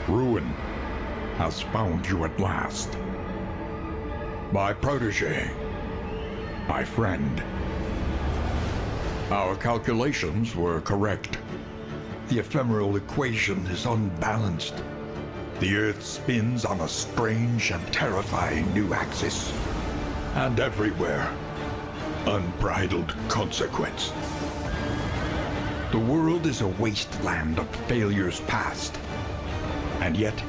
Ruin has found you at last. My protege. My friend. Our calculations were correct. The ephemeral equation is unbalanced. The Earth spins on a strange and terrifying new axis. And everywhere, unbridled consequence. The world is a wasteland of failures past. And yet,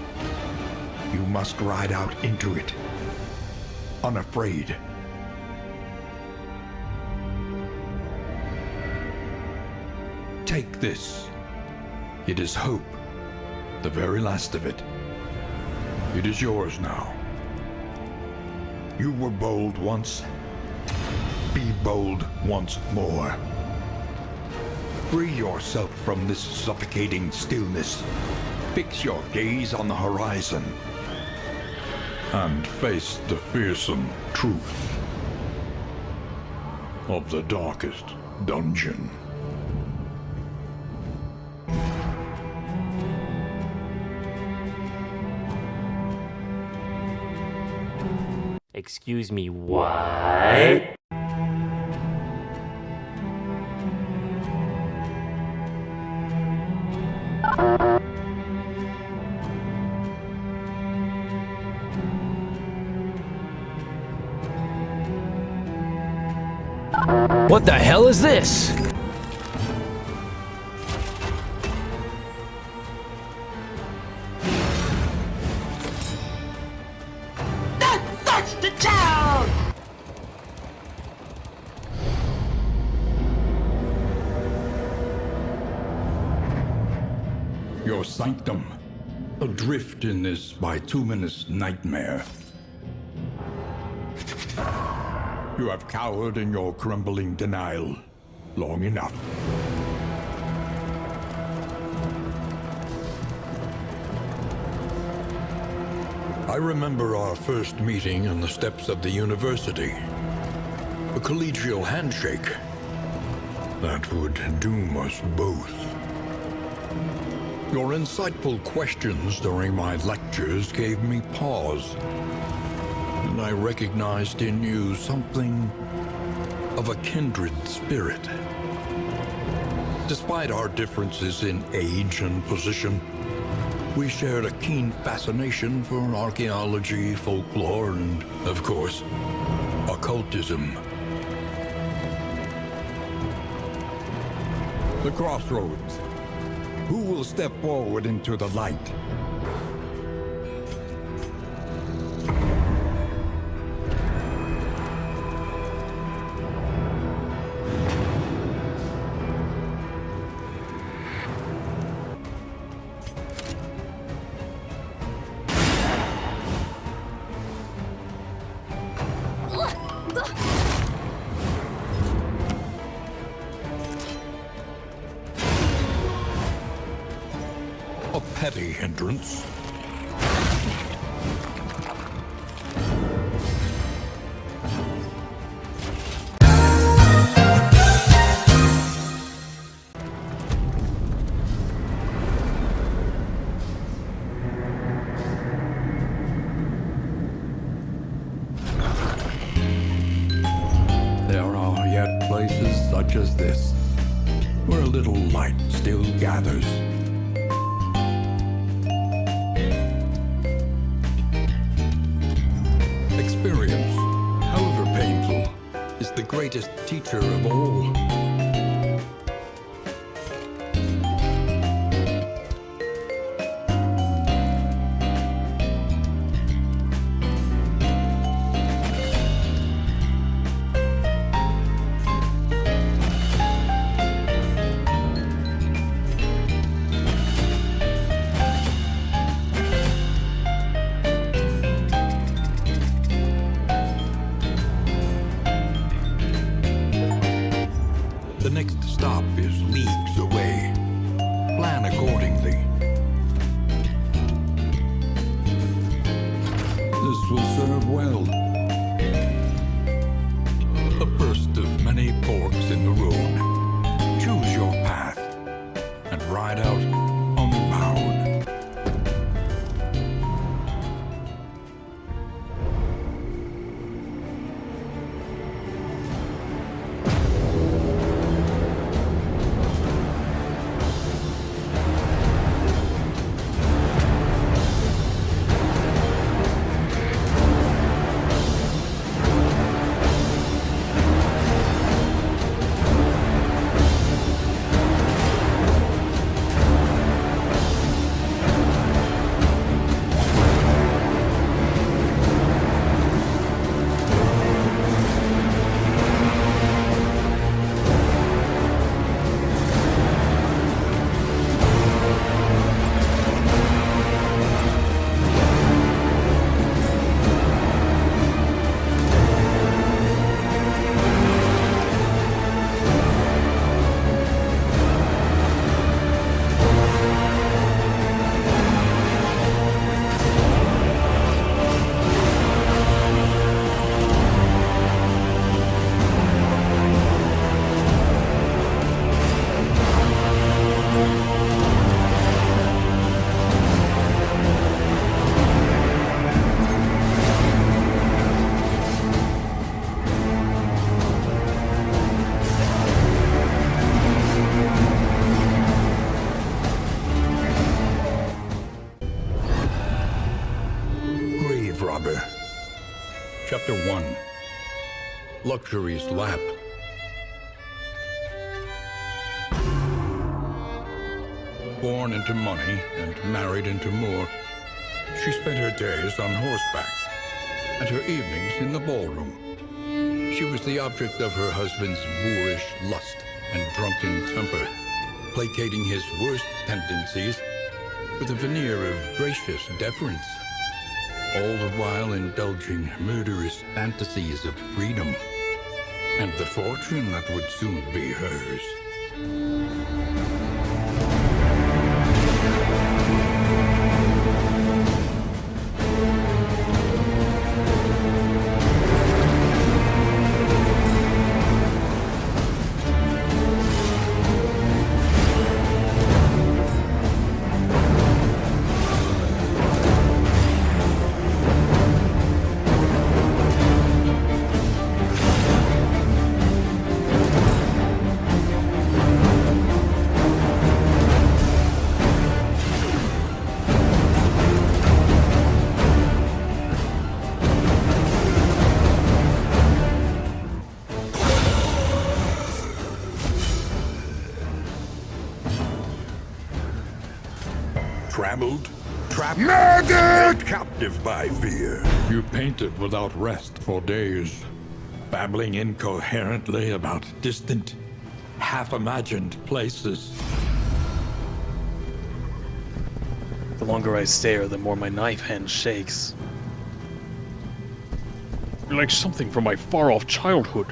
you must ride out into it, unafraid. Take this. It is hope, the very last of it. It is yours now. You were bold once. Be bold once more. Free yourself from this suffocating stillness. Fix your gaze on the horizon. And face the fearsome truth of the darkest dungeon. Excuse me, what? What the hell is this? That's the town! Your sanctum, adrift in this bituminous nightmare. You have cowered in your crumbling denial long enough. I remember our first meeting on the steps of the university. A collegial handshake that would doom us both. Your insightful questions during my lectures gave me pause. And I recognized in you something of a kindred spirit. Despite our differences in age and position, we shared a keen fascination for archaeology, folklore, and, of course, occultism. The crossroads. Who will step forward into the light? A petty hindrance. There are yet places such as this, where a little light still gathers. Experience, however painful, is the greatest teacher of all. The next stop is leagues away. Plan accordingly. This will serve well. The first of many forks in the road. Choose your path and ride out unbowed. Harbor. Chapter 1. Luxury's Lap. Born into money and married into more, she spent her days on horseback and her evenings in the ballroom. She was the object of her husband's boorish lust and drunken temper, placating his worst tendencies with a veneer of gracious deference, all the while indulging murderous fantasies of freedom and the fortune that would soon be hers. Trammeled, trapped, murdered, captive by fear. You painted without rest for days, babbling incoherently about distant, half-imagined places. The longer I stare, the more my knife hand shakes. You're like something from my far-off childhood.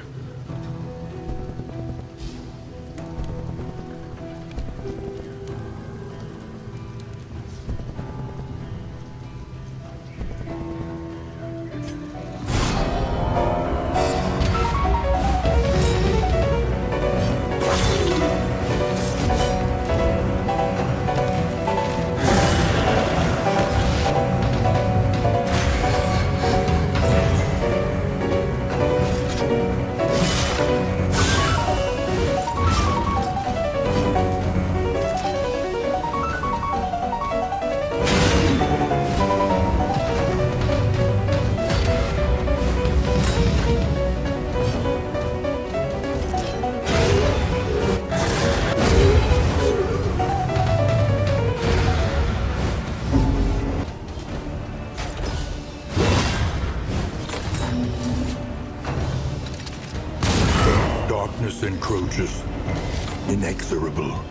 Darkness encroaches, inexorable.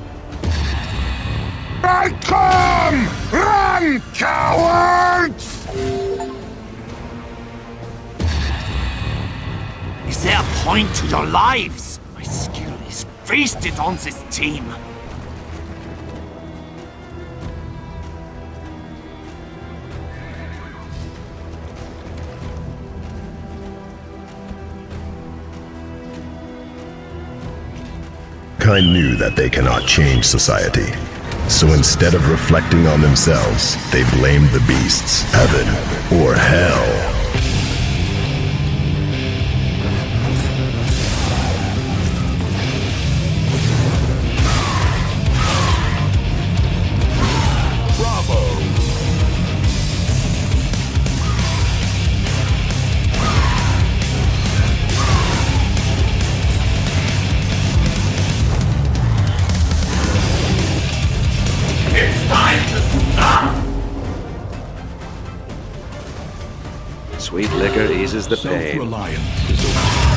I come! Run, cowards! Is there a point to your lives? My skill is wasted on this team. Mankind knew that they cannot change society. So instead of reflecting on themselves, they blamed the beasts, heaven, or hell. Sweet liquor eases the pain. Self-reliance is a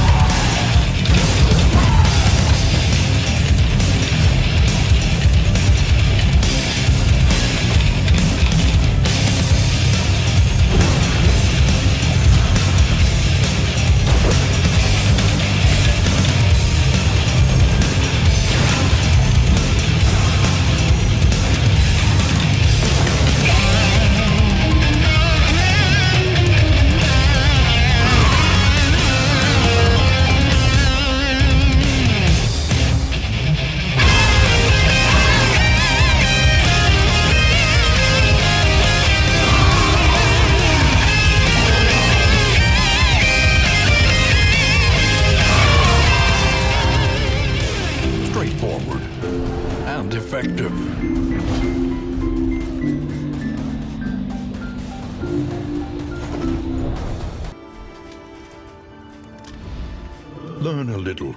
learn a little,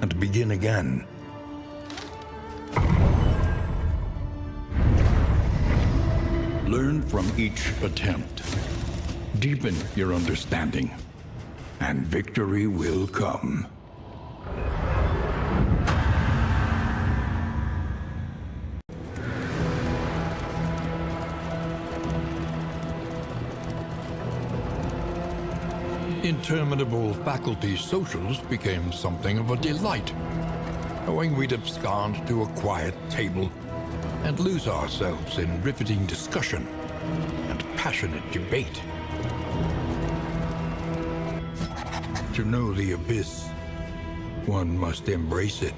and begin again. Learn from each attempt. Deepen your understanding, and victory will come. Interminable faculty socials became something of a delight, knowing we'd abscond to a quiet table and lose ourselves in riveting discussion and passionate debate. To know the abyss, one must embrace it.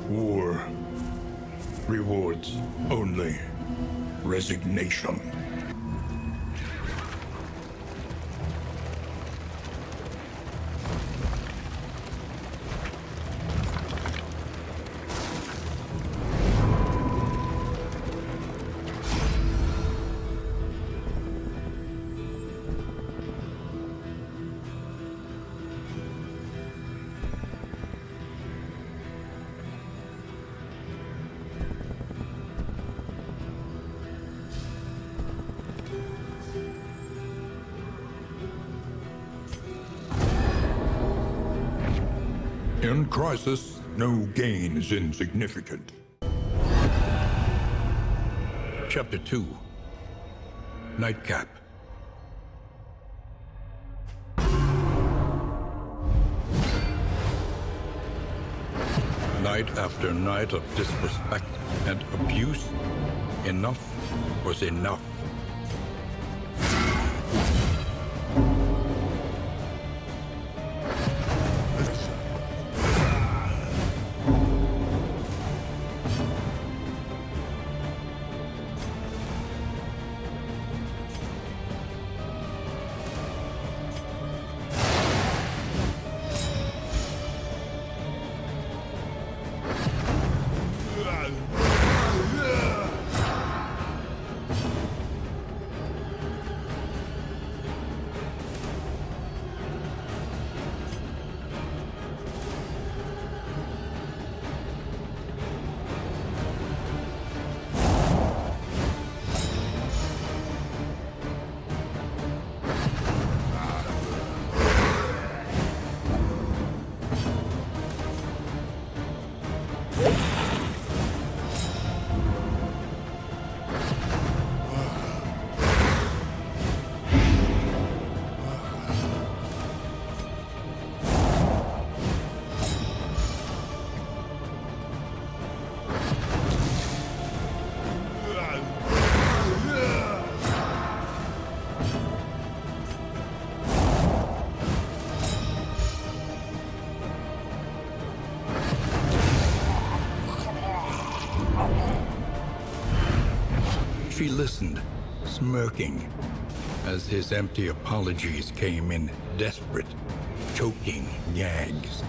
War rewards only resignation. In crisis, no gain is insignificant. Chapter 2. Nightcap. Night after night of disrespect and abuse, enough was enough. She listened, smirking, as his empty apologies came in desperate, choking gags.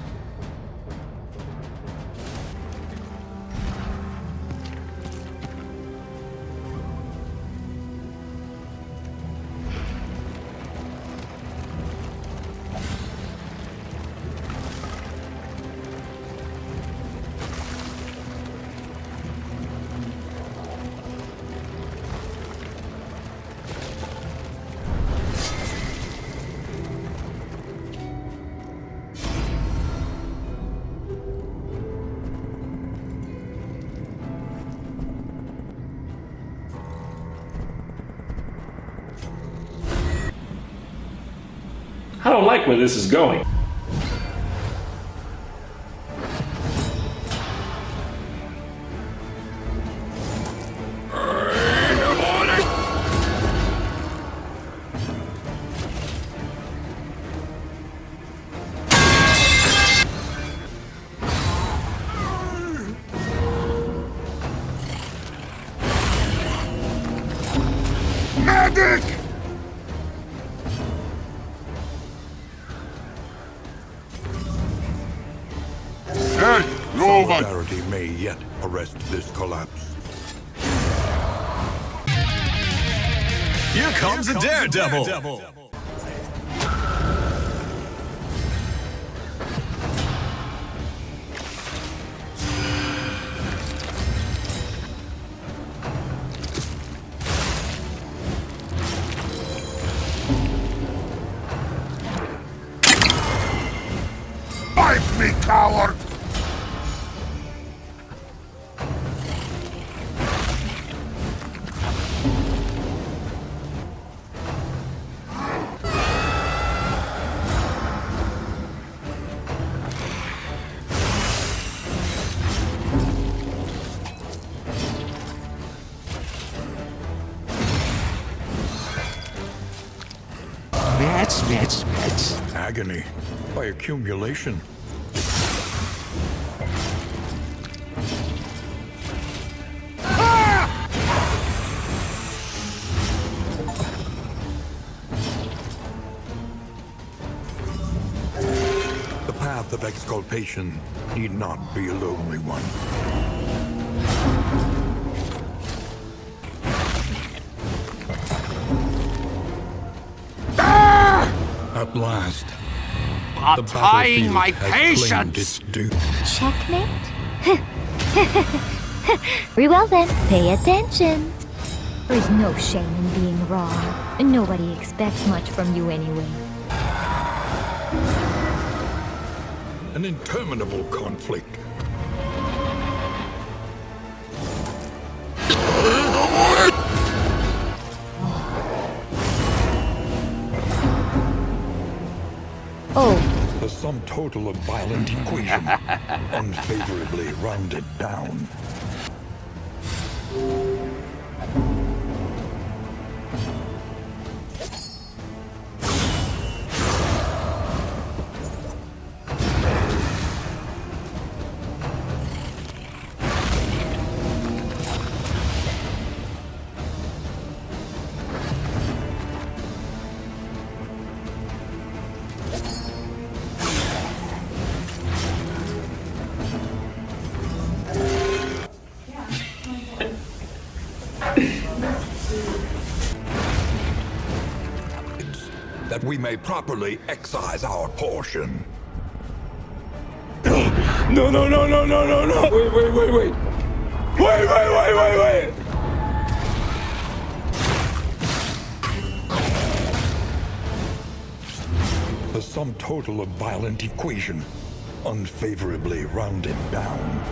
I don't like where this is going. Medic! Hey, nobody! Solidarity may yet arrest this collapse. Here comes a daredevil. Fight me, coward! Agony by accumulation. The path of exculpation need not be a lonely one. At last, the Applying my battlefield has claimed its patience! due. Checkmate? Very well then, pay attention. There is no shame in being wrong, and nobody expects much from you anyway. An interminable conflict. Oh, The sum total of violent equation, unfavorably rounded down. That we may properly excise our portion. No, no, no, no, no, no, no! Wait, wait, wait, wait! Wait, wait, wait, wait, wait! The sum total of violent equation, unfavorably rounded down.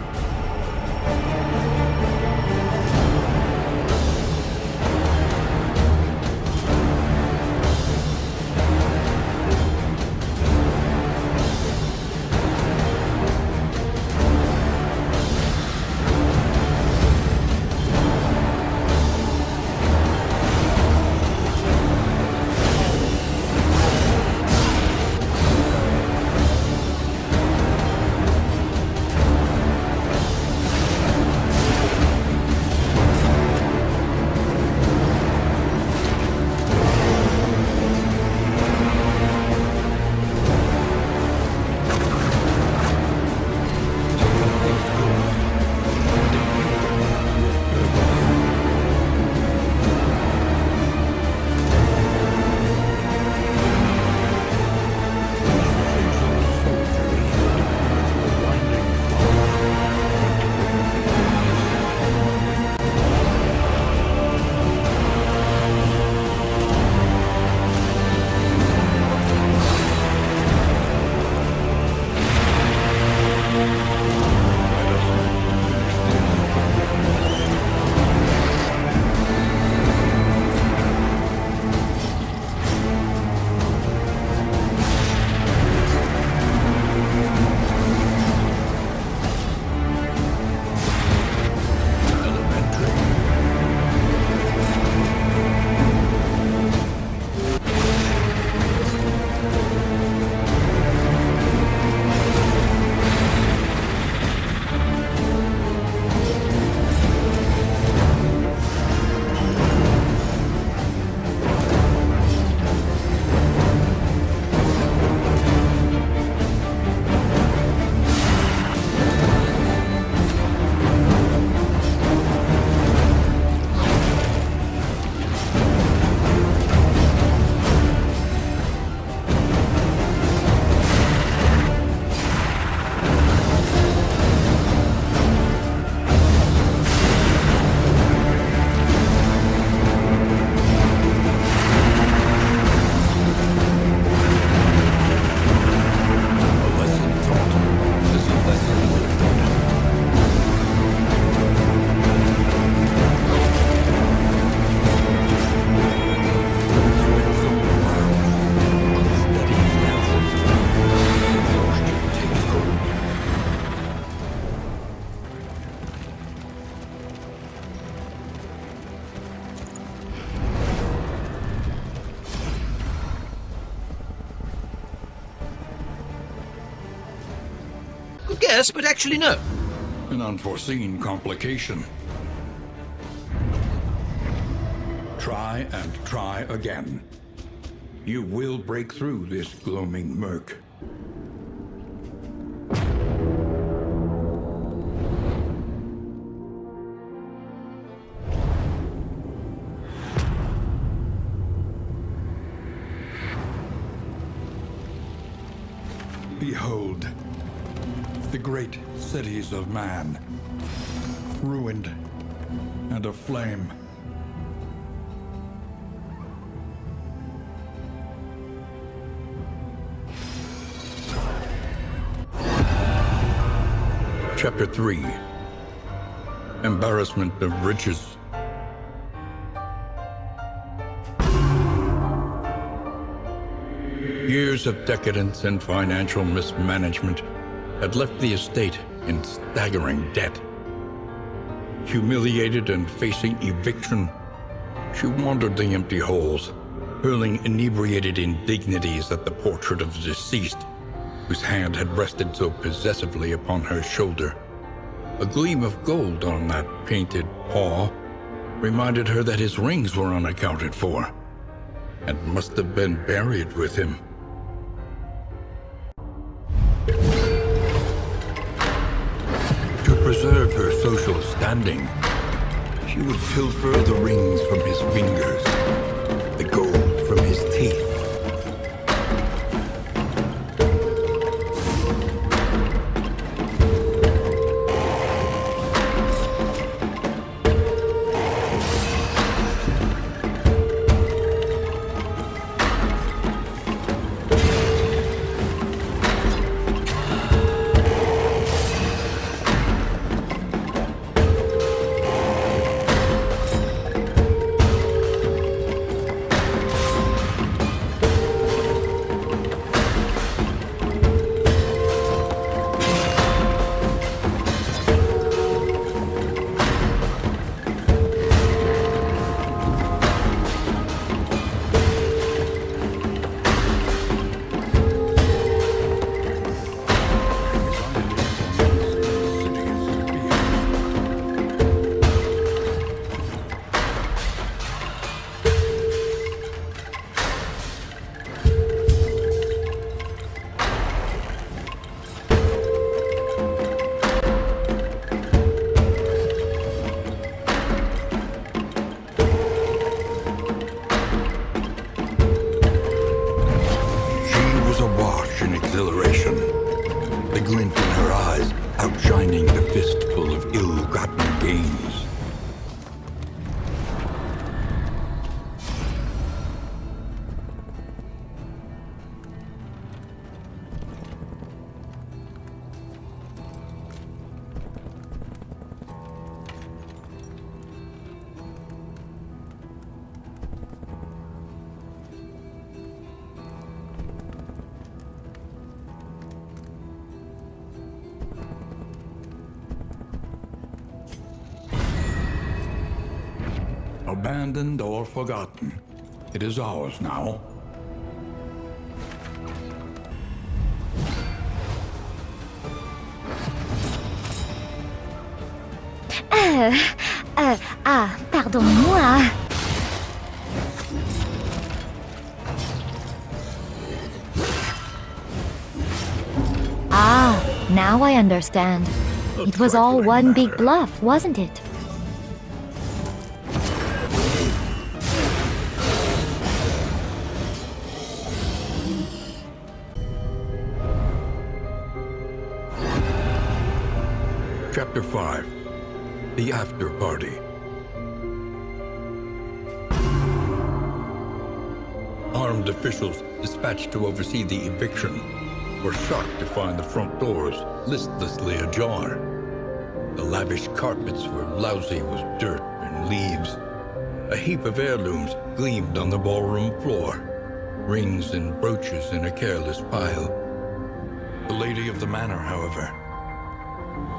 Yes, but actually no. An unforeseen complication. Try and try again. You will break through this gloaming murk. Behold, the great cities of man, ruined and aflame. Chapter 3. Embarrassment of Riches. Years of decadence and financial mismanagement had left the estate in staggering debt. Humiliated and facing eviction, she wandered the empty halls, hurling inebriated indignities at the portrait of the deceased, whose hand had rested so possessively upon her shoulder. A gleam of gold on that painted paw reminded her that his rings were unaccounted for, and must have been buried with him. To preserve her social standing, she would pilfer the rings from his fingers, the gold from his teeth. Outshining the fistful of ill-gotten gains. Abandoned or forgotten, it is ours now. Pardonne-moi. Ah, now I understand. It was all one big bluff, wasn't it? Chapter 5. The After Party. Armed officials dispatched to oversee the eviction were shocked to find the front doors listlessly ajar. The lavish carpets were lousy with dirt and leaves. A heap of heirlooms gleamed on the ballroom floor, rings and brooches in a careless pile. The lady of the manor, however,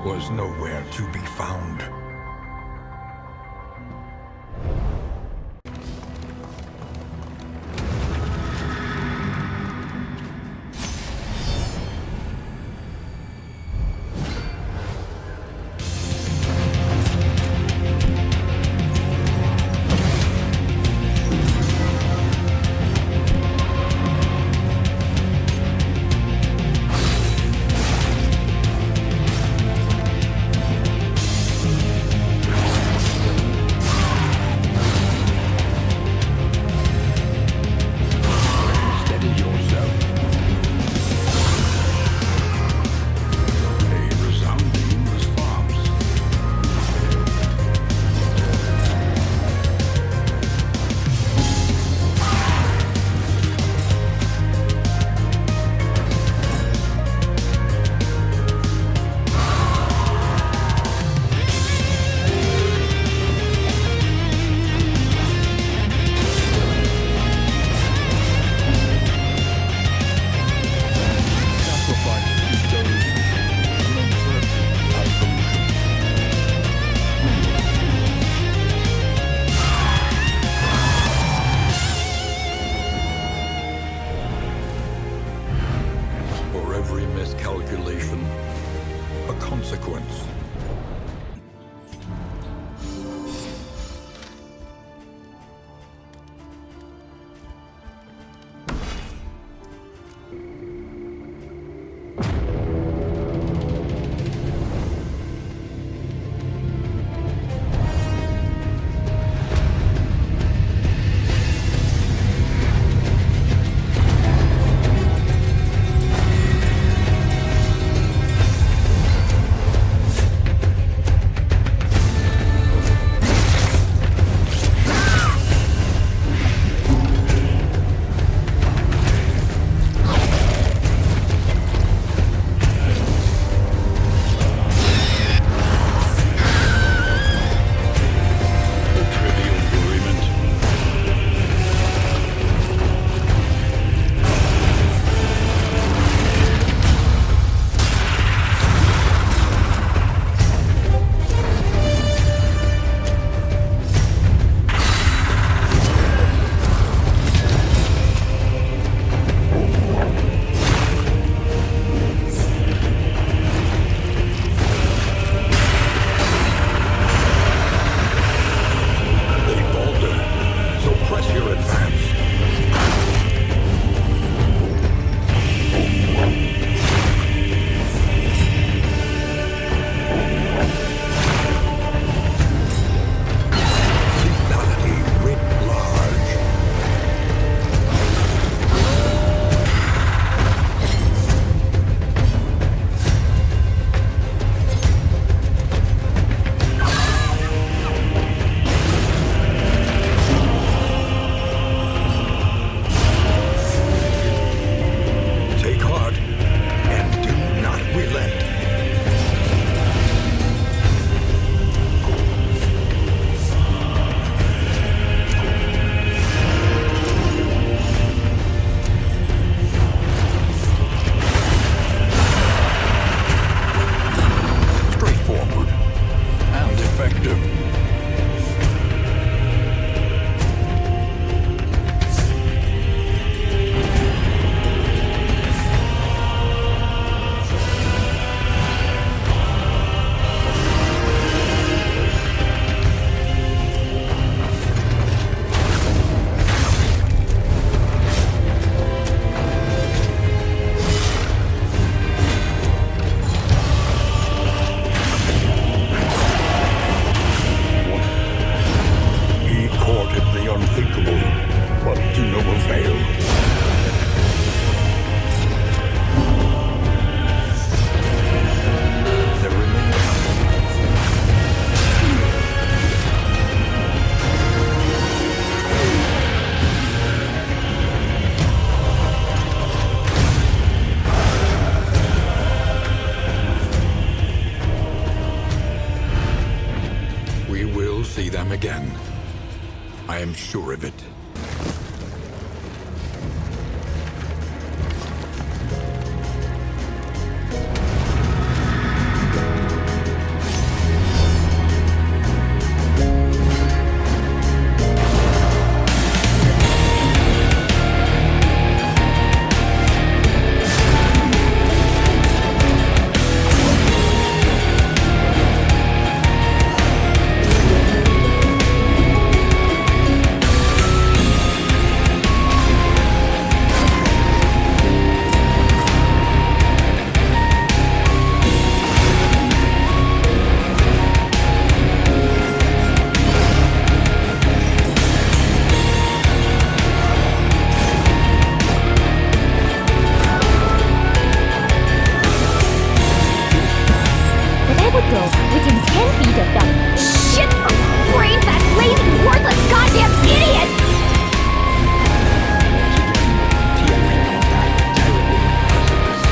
was nowhere to be found. see them again. I am sure of it. Within 10 feet of them. Shit! Brain fat, lazy, worthless, goddamn idiot! Teetering on that terrible precipice.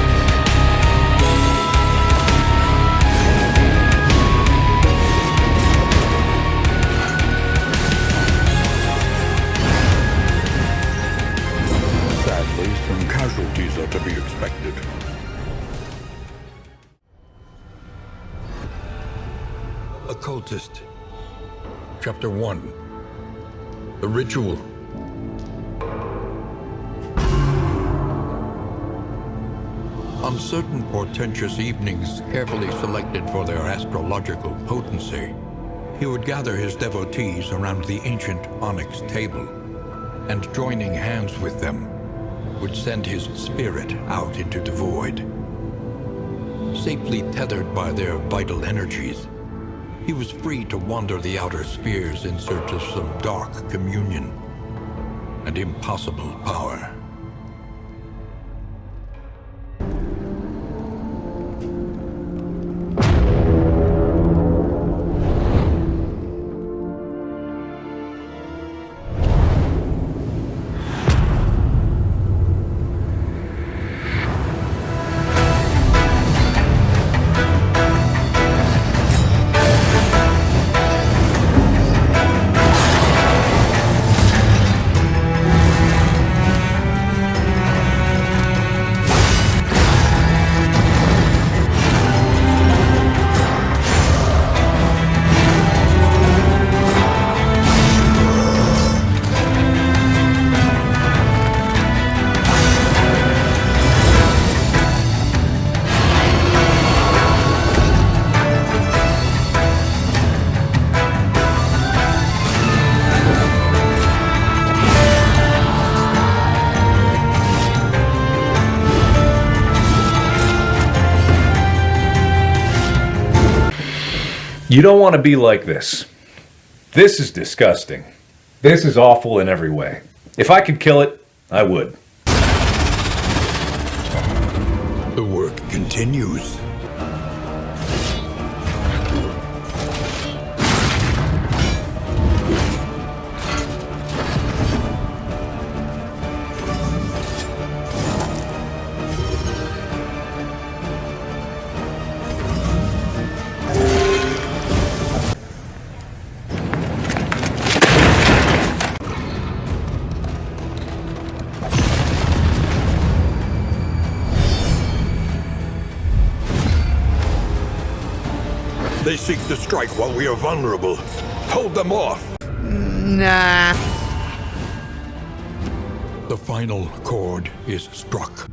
Sadly, some casualties are to be expected. Occultist. Chapter 1. The Ritual. On certain portentous evenings carefully selected for their astrological potency, he would gather his devotees around the ancient onyx table, and joining hands with them, would send his spirit out into the void. Safely tethered by their vital energies, he was free to wander the outer spheres in search of some dark communion and impossible power. You don't want to be like this. This is disgusting. This is awful in every way. If I could kill it, I would. The work continues. They seek to strike while we are vulnerable. Hold them off! Nah. The final chord is struck.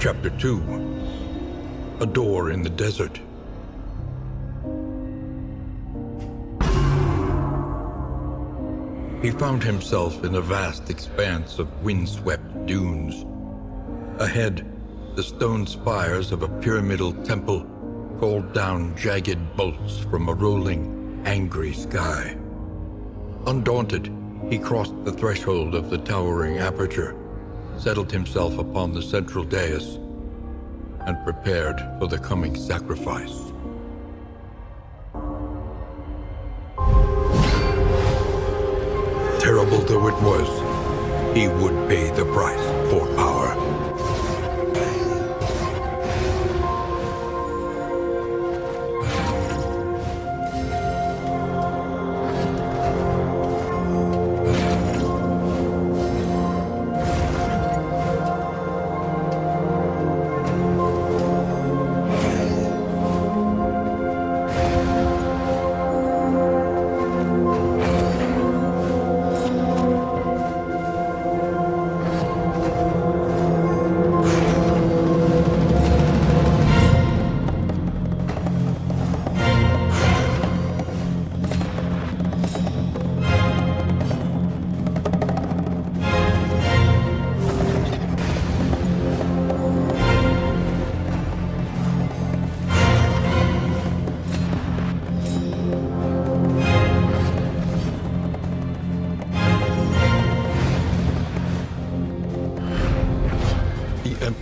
Chapter 2. A door in the desert. He found himself in a vast expanse of windswept dunes. Ahead, the stone spires of a pyramidal temple called down jagged bolts from a rolling, angry sky. Undaunted, he crossed the threshold of the towering aperture, settled himself upon the central dais, and prepared for the coming sacrifice. Terrible though it was, he would pay the price for power.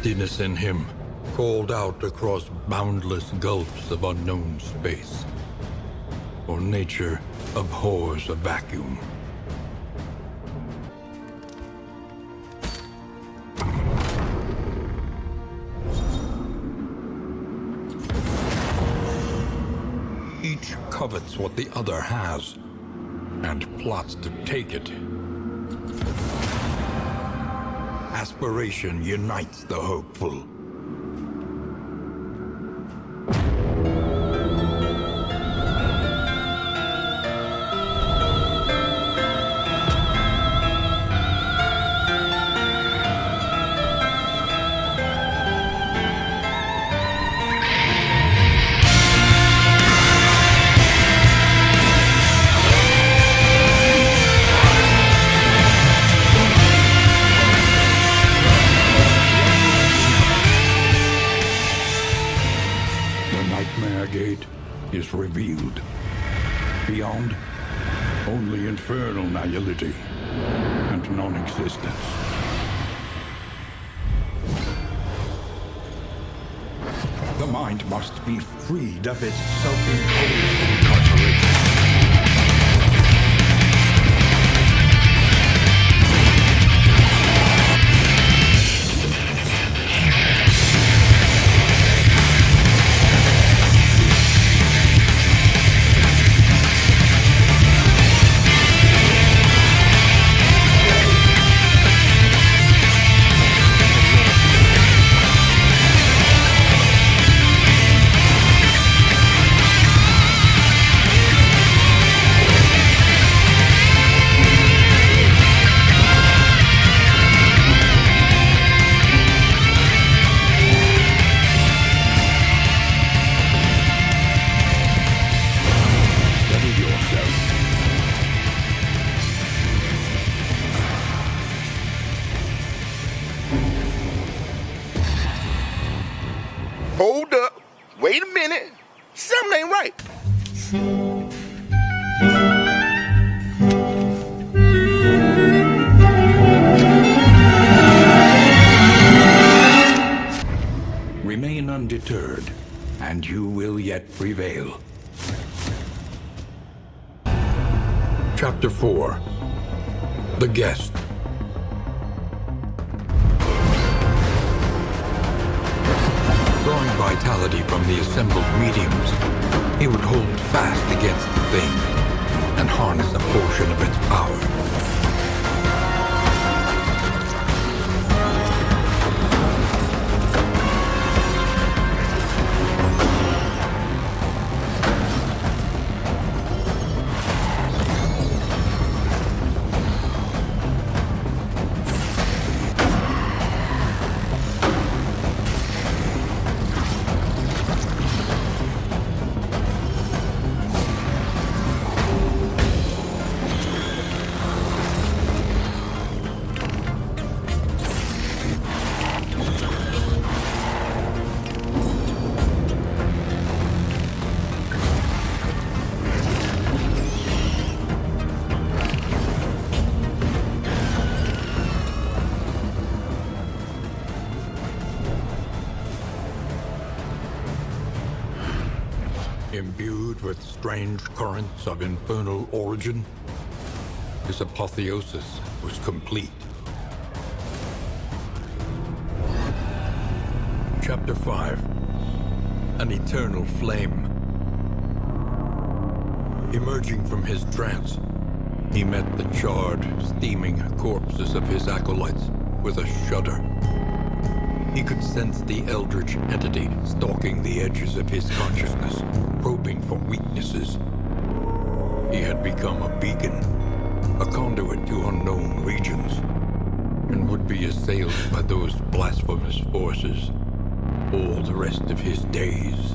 emptiness in him called out across boundless gulfs of unknown space. For nature abhors a vacuum. Each covets what the other has, and plots to take it. Aspiration unites the hopeful. Gate is revealed. Beyond, only infernal nihility and non-existence. The mind must be freed of its self-imposed incarceration. Hold up. Wait a minute. Something ain't right. Remain undeterred, and you will yet prevail. Chapter 4. The Guest. Drawing vitality from the assembled mediums, he would hold fast against the thing and harness a portion of its power. Imbued with strange currents of infernal origin, his apotheosis was complete. Chapter 5. An Eternal Flame. Emerging from his trance, he met the charred, steaming corpses of his acolytes with a shudder. He could sense the eldritch entity stalking the edges of his consciousness, probing for weaknesses. He had become a beacon, a conduit to unknown regions, and would be assailed by those blasphemous forces all the rest of his days.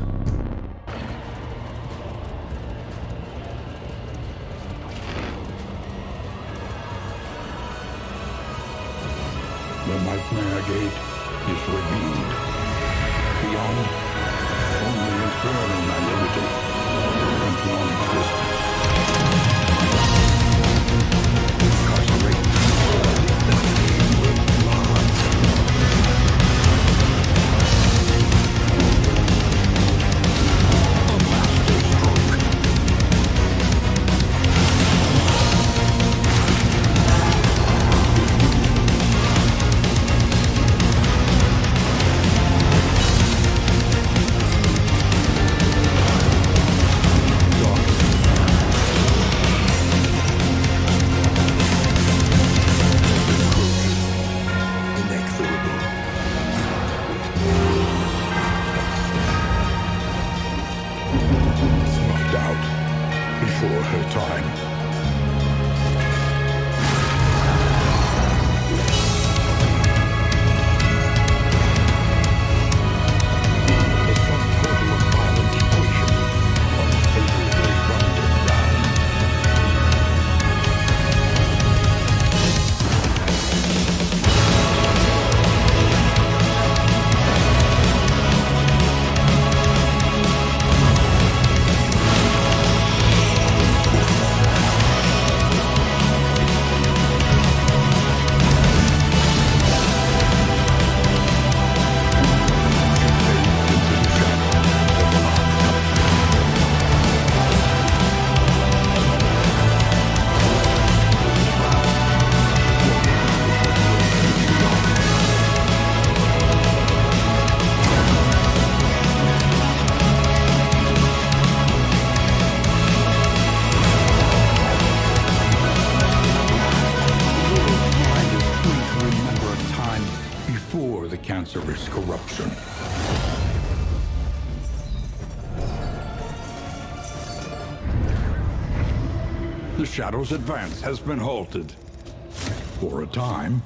The Nightmare Gate is revealed. Beyond, only infernal nihility and non-existence. Incarceration. her time. The subtotal of violent emotion unfavorably running down. Mind is free to remember a time before the cancerous corruption. The Shadow's advance has been halted. For a time.